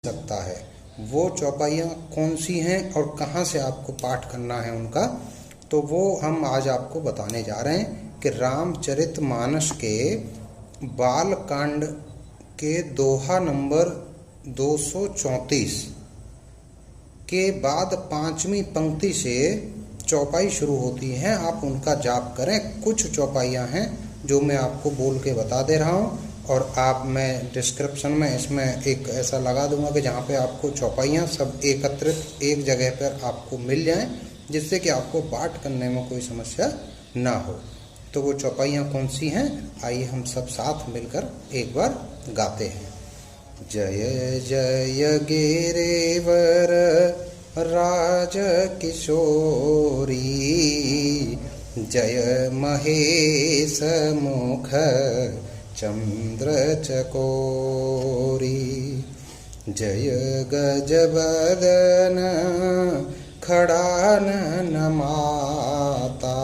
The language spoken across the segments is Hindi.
सकता है। वो चौपाइयाँ कौन सी हैं और कहाँ से आपको पाठ करना है उनका, तो वो हम आज आपको बताने जा रहे हैं कि रामचरितमानस के बालकांड के दोहा नंबर 234 के बाद 5वीं पंक्ति से चौपाई शुरू होती है। आप उनका जाप करें। कुछ चौपाइयाँ हैं जो मैं आपको बोल के बता दे रहा हूँ, और मैं डिस्क्रिप्शन में इसमें एक ऐसा लगा दूंगा कि जहाँ पे आपको चौपाइयाँ सब एकत्रित एक जगह पर आपको मिल जाएं, जिससे कि आपको पाठ करने में कोई समस्या ना हो। तो वो चौपाइयाँ कौन सी हैं, आइए हम सब साथ मिलकर एक बार गाते हैं। जय जय गिरिवर राज किशोरी, जय महेश मुख चंद्र चकोरी, जय गजबदन खड़ानन माता,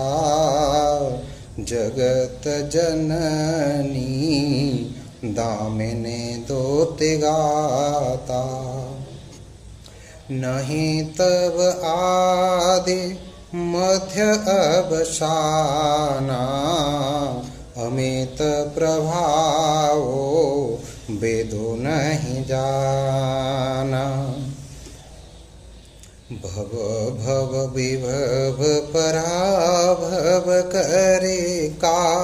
जगत जननी दामिनी दोति गाता। नहीं तब आदि मध्य अवसाना, अमित प्रभाव वेदो नहीं जाना। भव भव विभव पराभव करे का,